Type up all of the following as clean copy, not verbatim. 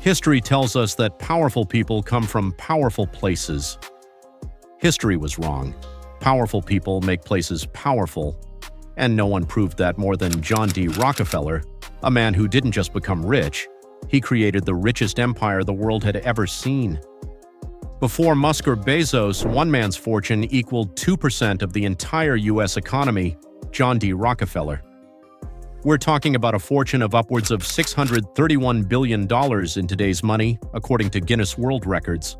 History tells us that powerful people come from powerful places. History was wrong. Powerful people make places powerful. And no one proved that more than John D. Rockefeller, a man who didn't just become rich, he created the richest empire the world had ever seen. Before Musk or Bezos, one man's fortune equaled 2% of the entire U.S. economy, John D. Rockefeller. We're talking about a fortune of upwards of $631 billion in today's money, according to Guinness World Records.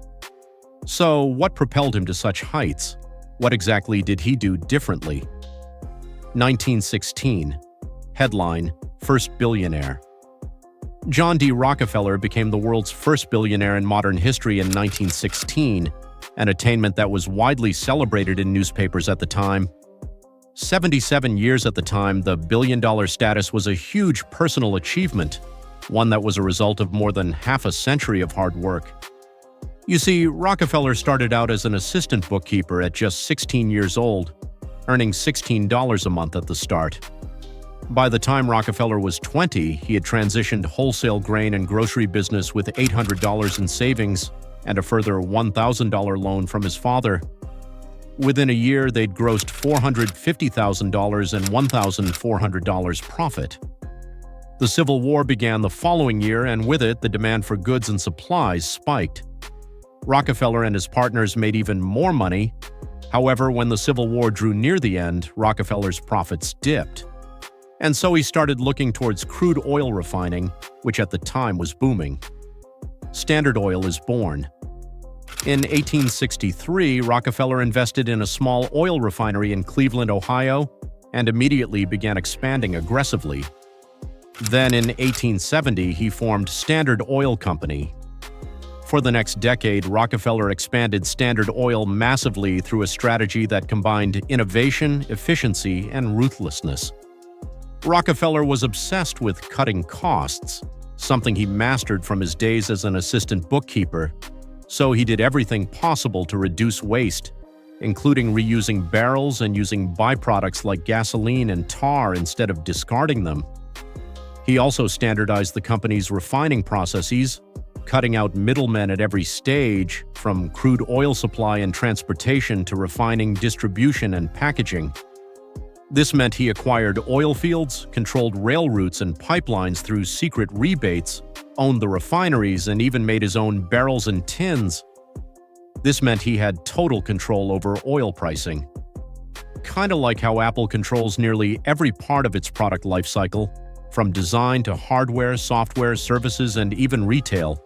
So, what propelled him to such heights? What exactly did he do differently? 1916. Headline: First Billionaire. John D. Rockefeller became the world's first billionaire in modern history in 1916, an attainment that was widely celebrated in newspapers at the time. 77 years at the time, the billion-dollar status was a huge personal achievement, one that was a result of more than half a century of hard work. You see, Rockefeller started out as an assistant bookkeeper at just 16 years old, earning $16 a month at the start. By the time Rockefeller was 20, he had transitioned wholesale grain and grocery business with $800 in savings and a further $1,000 loan from his father. Within a year, they'd grossed $450,000 and $1,400 profit. The Civil War began the following year, and with it, the demand for goods and supplies spiked. Rockefeller and his partners made even more money. However, when the Civil War drew near the end, Rockefeller's profits dipped. And so he started looking towards crude oil refining, which at the time was booming. Standard Oil is born. In 1863, Rockefeller invested in a small oil refinery in Cleveland, Ohio, and immediately began expanding aggressively. Then in 1870, he formed Standard Oil Company. For the next decade, Rockefeller expanded Standard Oil massively through a strategy that combined innovation, efficiency, and ruthlessness. Rockefeller was obsessed with cutting costs, something he mastered from his days as an assistant bookkeeper. So he did everything possible to reduce waste, including reusing barrels and using byproducts like gasoline and tar instead of discarding them. He also standardized the company's refining processes, cutting out middlemen at every stage, from crude oil supply and transportation to refining, distribution, and packaging. This meant he acquired oil fields, controlled rail routes and pipelines through secret rebates, owned the refineries, and even made his own barrels and tins. This meant he had total control over oil pricing. Kinda like how Apple controls nearly every part of its product lifecycle, from design to hardware, software, services, and even retail.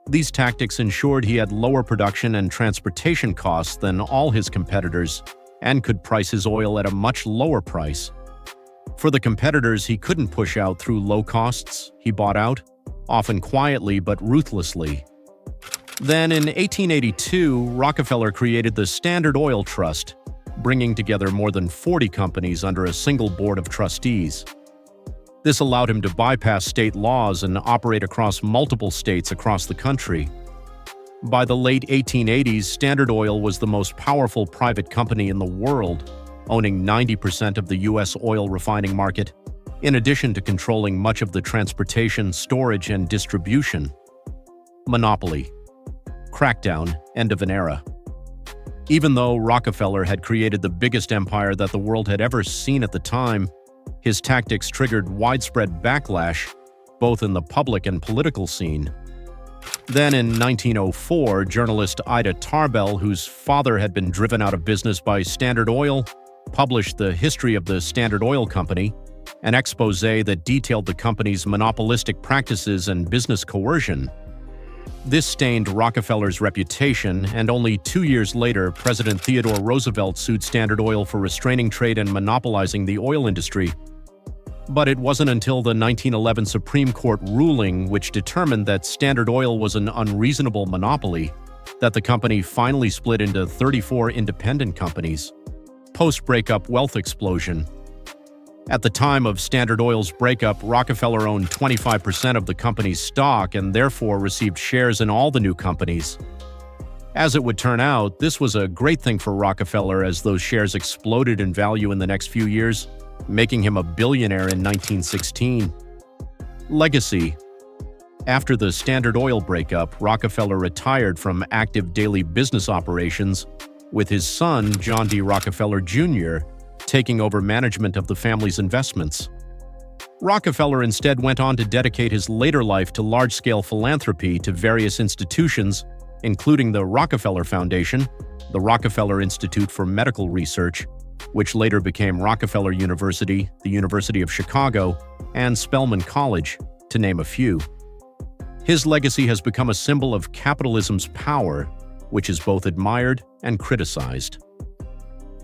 These tactics ensured he had lower production and transportation costs than all his competitors, and could price his oil at a much lower price. For the competitors he couldn't push out through low costs, he bought out, often quietly but ruthlessly. Then in 1882, Rockefeller created the Standard Oil Trust, bringing together more than 40 companies under a single board of trustees. This allowed him to bypass state laws and operate across multiple states across the country. By the late 1880s, Standard Oil was the most powerful private company in the world, owning 90% of the U.S. oil refining market, in addition to controlling much of the transportation, storage, and distribution. Monopoly. Crackdown, end of an era. Even though Rockefeller had created the biggest empire that the world had ever seen at the time, his tactics triggered widespread backlash, both in the public and political scene. Then in 1904, journalist Ida Tarbell, whose father had been driven out of business by Standard Oil, published The History of the Standard Oil Company, an exposé that detailed the company's monopolistic practices and business coercion. This stained Rockefeller's reputation, and only 2 years later, President Theodore Roosevelt sued Standard Oil for restraining trade and monopolizing the oil industry. But it wasn't until the 1911 Supreme Court ruling, which determined that Standard Oil was an unreasonable monopoly, that the company finally split into 34 independent companies. Post-breakup wealth explosion. At the time of Standard Oil's breakup, Rockefeller owned 25% of the company's stock and therefore received shares in all the new companies. As it would turn out, this was a great thing for Rockefeller as those shares exploded in value in the next few years, making him a billionaire in 1916. Legacy. After the Standard Oil breakup, Rockefeller retired from active daily business operations, with his son, John D. Rockefeller Jr., taking over management of the family's investments. Rockefeller instead went on to dedicate his later life to large-scale philanthropy to various institutions, including the Rockefeller Foundation, the Rockefeller Institute for Medical Research, which later became Rockefeller University, the University of Chicago, and Spelman College, to name a few. His legacy has become a symbol of capitalism's power, which is both admired and criticized.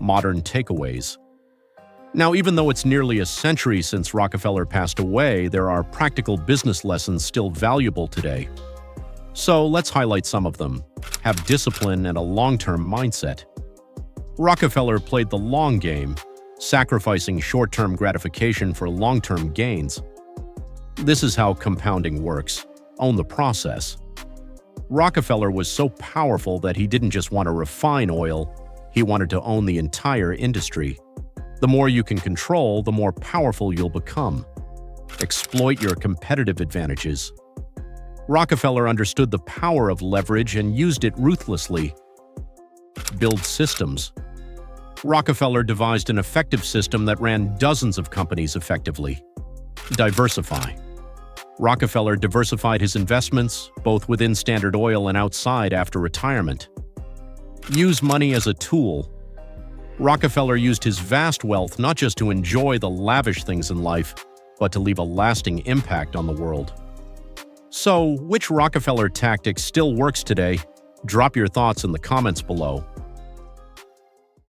Modern takeaways. Now, even though it's nearly a century since Rockefeller passed away, there are practical business lessons still valuable today. So let's highlight some of them. Have discipline and a long-term mindset. Rockefeller played the long game, sacrificing short-term gratification for long-term gains. This is how compounding works. Own the process. Rockefeller was so powerful that he didn't just want to refine oil, he wanted to own the entire industry. The more you can control, the more powerful you'll become. Exploit your competitive advantages. Rockefeller understood the power of leverage and used it ruthlessly. Build systems. Rockefeller devised an effective system that ran dozens of companies effectively. Diversify. Rockefeller diversified his investments, both within Standard Oil and outside after retirement. Use money as a tool. Rockefeller used his vast wealth not just to enjoy the lavish things in life, but to leave a lasting impact on the world. So, which Rockefeller tactic still works today? Drop your thoughts in the comments below.